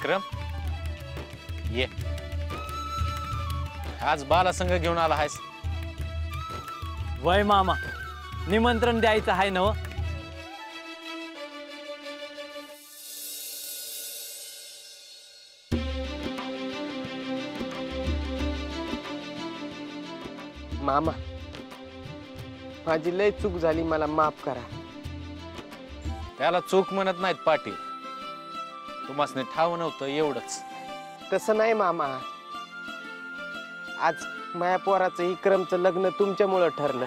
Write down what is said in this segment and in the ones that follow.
विक्रम ये आज बाला संघ घेऊन आला आहेस. वय मामा निमंत्रण द्यायचं आहे ना. मामा माझी लय चूक झाली, मला माफ करा. त्याला चूक म्हणत नाहीत पाटील, तुम्हासने ठाव नव्हतं एवढंच. तसं नाही मामा, आज माया पोराचं विक्रमचं लग्न तुमच्यामुळं ठरलं.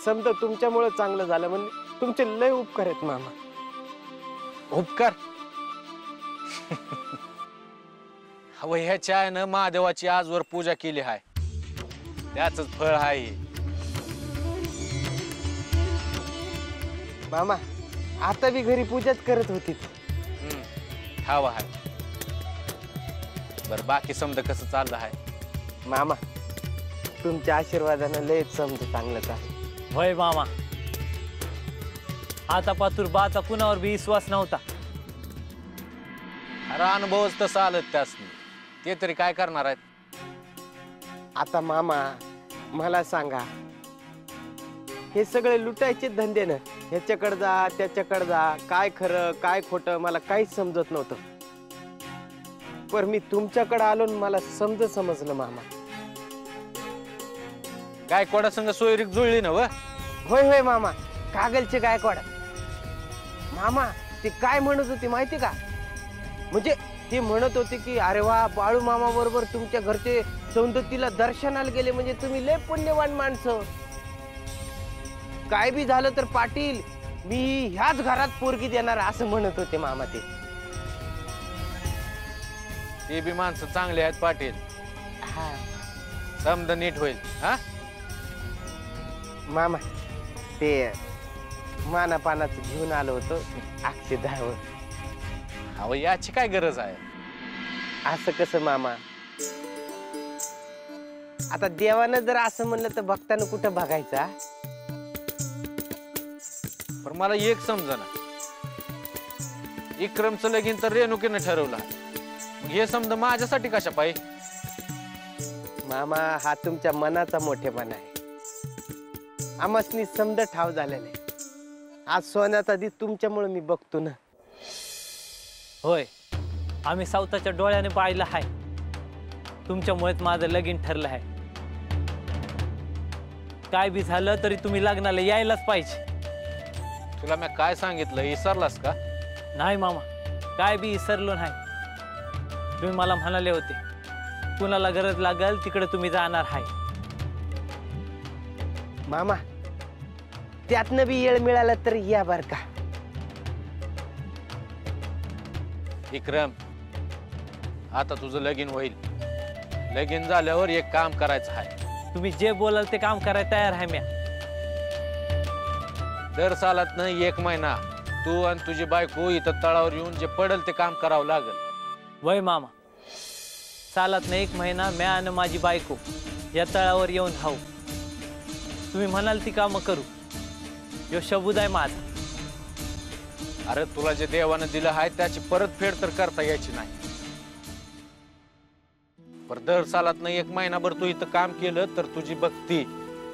समजा तुमच्यामुळं चांगलं झालं म्हणजे तुमचे लय उपकार आहेत मामा. उपकार हवं ह्याच्या आईनं महादेवाची आजवर पूजा केली आहे, त्याच फळ आहे. मामा आता बी घरी पूजाच करत होती. ठाव आहे. बर बाकी समज कसं चाललं आहे? मामा तुमच्या आशीर्वादानं लय समज चांगलं चाललं. वय मामा आता पातूर बाचा कुणावर बी विश्वास नव्हता. अरे अनुभवच तसं आलं त्यासनी, ते तरी काय करणार आहेत. आता मामा मला सांगा, हे सगळे लुटायचे धंदे ना, ह्याच्याकडे जा त्याच्याकडे जा, काय खरं काय खोटं मला काहीच समजत नव्हतं. पण मी तुमच्याकडे आलो मला समजलं मामा. गायकवाडा संघ सोयरीक जुळली ना व? होय होय मामा, कागलचे गायकवाड. मामा ते काय म्हणत होते माहिती का, म्हणजे ते म्हणत होते की अरे वा बाळू मामा बरोबर तुमच्या घरचे सौंदतीला दर्शनाला गेले म्हणजे तुम्ही लय पुण्यवान माणसं. काय बी झालं तर पाटील मी ह्याच घरात पोरगी देणार असं म्हणत होते मामा. ते बी माणसं चांगले आहेत पाटील. समद नीट होईल. हा मामा ते मानापानाचं घेऊन आलो होतो अक्षदावर. अहो याची काय गरज आहे? असं कसं मामा, आता देवानं जर असं म्हणलं तर भक्तानं कुठं बघायचा. पण मला एक समजना, विक्रमचं लगीन तर रेणुकीनं ठरवलं, हे समज माझ्यासाठी कशा पाहिजे? मामा हा तुमच्या मनाचा मोठेपणा आहे. आमसनी समज ठाव झालेला आहे. आज सोन्याचा दिस तुमच्यामुळे मी बघतो ना. होय आम्ही सावताच्या डोळ्याने पाहिलं आहे, तुमच्यामुळेच माझं लगीन ठरलं आहे. काय बी झालं तरी तुम्ही लग्नाला यायलाच पाहिजे. तुला मी काय सांगितलं विसरलास का? नाही मामा काय बी विसरलो नाही. तुम्ही मला म्हणाले होते कुणाला गरज लागल तिकडे तुम्ही जाणार आहे. मामा त्यातनं बी येळ मिळाला तर या बर का. विक्रम आता तुझं लगीन होईल. लगीन झाल्यावर एक काम करायचं आहे. तुम्ही जे बोलाल ते काम करायला तयार आहे. म्या दर सालात न एक महिना तू आणि तुझी बायको इथं तळावर येऊन जे पडेल ते काम करावं लागेल. वय मामा चालत नाही एक महिना म्या आणि माझी बायको या तळावर येऊन राहू. तुम्ही म्हणाल ती कामं करू. यो शबूद आहे माझा. अरे तुला जे देवानं दिलं आहे त्याची परतफेड तर करता यायची नाही. पर दर सालात एक महिनाभर तू इथं काम केलं तर तुझी भक्ती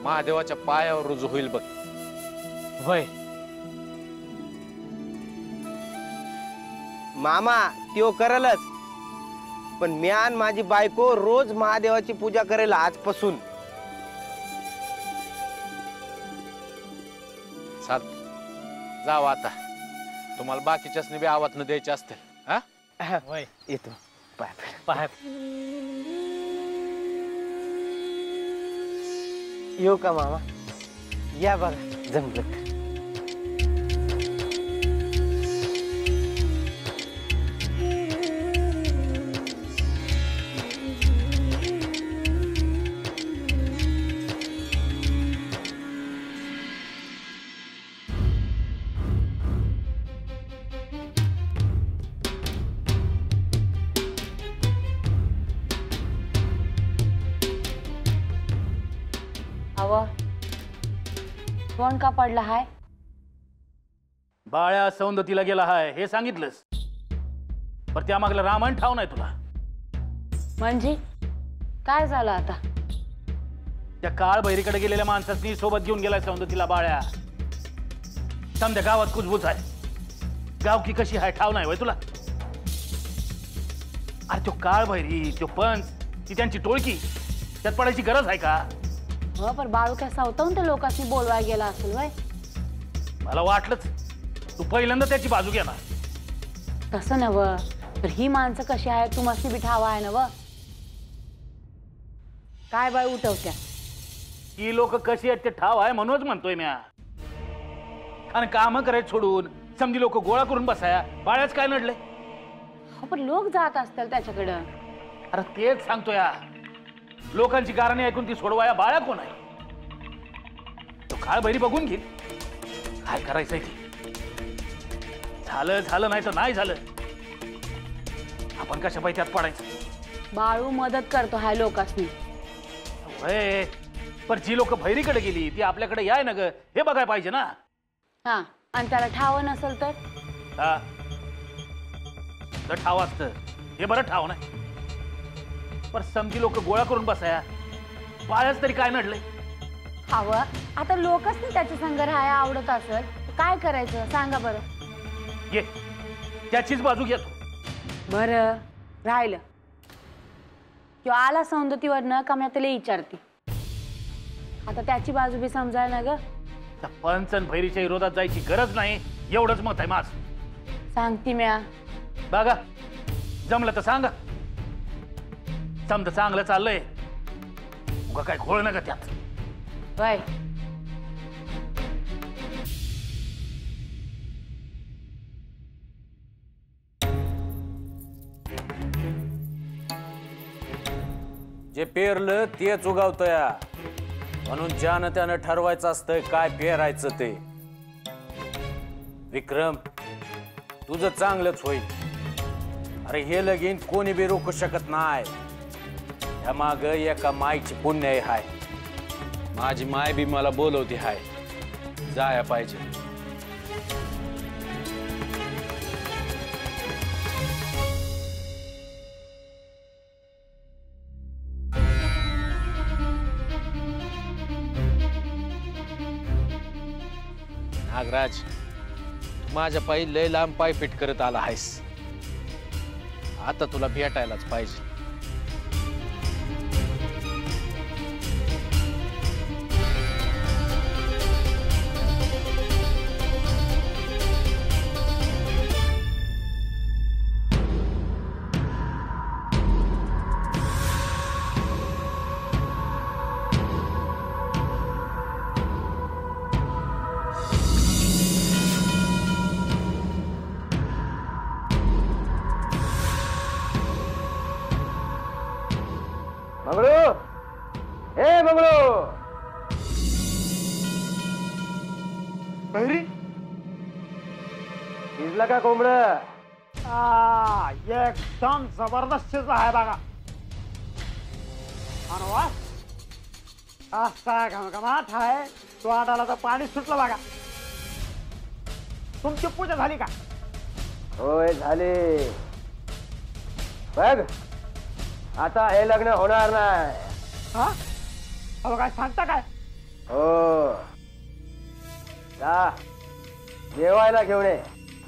महादेवाच्या पायावर रुजू होईल बघ. वय मामा त्यो करलच, पण म्या आणि माझी बायको रोज महादेवाची पूजा करेल आजपासून. चाल जाव आता. तुम्हाला बाकीच्याच बी आवाज न द्यायचे असतील. हा वय येतो. पाय पाय येऊ का मामा? या बघा जमलं. तोंड का पडला हाय? बाळ्या सौंदतीला गेला हाय हे सांगितलंस, पण त्यामागलं रामायण ठाव नाही तुला. म्हणजे काय झालं आता? त्या काळ बहिरीकडे गेलेल्या माणसाची सोबत घेऊन गेलाय सौंदतीला बाळ्या. समजा गावात कुजबूज आहे, गावकी कशी आहे ठाव नाही होय तुला. अरे तो काळ बहिरी, तो पंच, ती त्यांची टोळकी, त्यात पडायची गरज आहे का? हो, पण बाळू काय सावतावून त्या लोकांनी बोलवाय गेला असेल वय. मला वाटलंच तू पहिल्यांदा त्याची बाजू घेणार. तसं नव, तर ही माणसं कशी आहे तुम्हाला बी ठाव आहे नव. काय बाय उठवत्या? ही लोक कशी आहेत ते ठाव आहे म्हणूनच म्हणतोय म्या. आणि काम करायचं सोडून समजी लोक गोळा करून बसाया, बाळ्याच काय नडले? हो, पण लोक जात असतील त्याच्याकडं. अरे तेच सांगतोय, लोकांची कारणे ऐकून ती सोडवाया बाळ्या कोण आहे? तो काळ बहिरी बघून घेईल काय करायचंय ते. झालं झालं नाही तर नाही झालं, आपण कशा त्यात पडायचं. बाळू मदत करतो हाय लोकांनी. होय, पण जी लोक बहिरीकडे गेली ती आपल्याकडे याय ना ग, हे बघायला पाहिजे ना. हा, आणि त्याला ठाव नसेल तर? हा, तर ठाव असतं हे बरं ठाव नाही. पण समजी लोक गोळा करून बसाया, बाळ्याच तरी काय नडलंय? हवं आता लोकच त्याच्या संग राहायला आवडत असेल काय करायचं सांगा बरं. ये त्याचीच बाजू घेतो. बरं राहिलं किंवा आला सौंदतीवरनं का मी त्याला विचारते. आता त्याची बाजू बी समजायला ना ग. त्या पंचन भैरीच्या विरोधात जायची गरज नाही एवढंच मत आहे माझं. सांगते म्या. बघा जमलं तर सांगा. समजा चांगलं चाललंय, उगा काय घोळ नका त्यात. वय जे पेरलं तेच उगावतया, म्हणून ज्यानं त्यानं ठरवायचं असतंय काय पेरायचं ते. विक्रम, तुझं चांगलंच होईल. अरे हे लगीन कोणी बी रोखू शकत नाही. ह्या माग एका मायची पुण्य हाय. माझी माय बी मला बोलवती हाय, जाया पाहिजे. नागराज, तू माझ्या पायी लय लांब पाय फिट करत आला आहेस. आता तुला भेटायलाच पाहिजे. मंगळू, हे मंगळू. बहिरी शिजला का कोंबड? एकदम जबरदस्त शिजला आहे बघा. अरे वा, असा घमघमाट आहे, तो आडाला तर पाणी सुटलं बघा. तुमची पूजा झाली का? होय झाले. बघ आता हे लग्न होणार नाही. हा, अहो काय सांगता काय? हो, जा जेवायला घेऊन ये.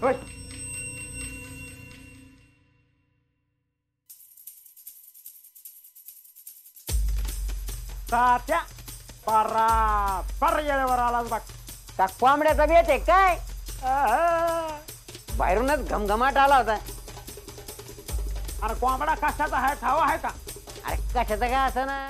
होय. तात्या बराबर येळेवर आलाच बघ. का कोंबड्याचा बेत आहे काय? अहं. बाहेरूनच घमघमाट आला होता. अरे कोंबडा कशाचा आहे ठाव आहे का? अरे कशाचं काय असं ना.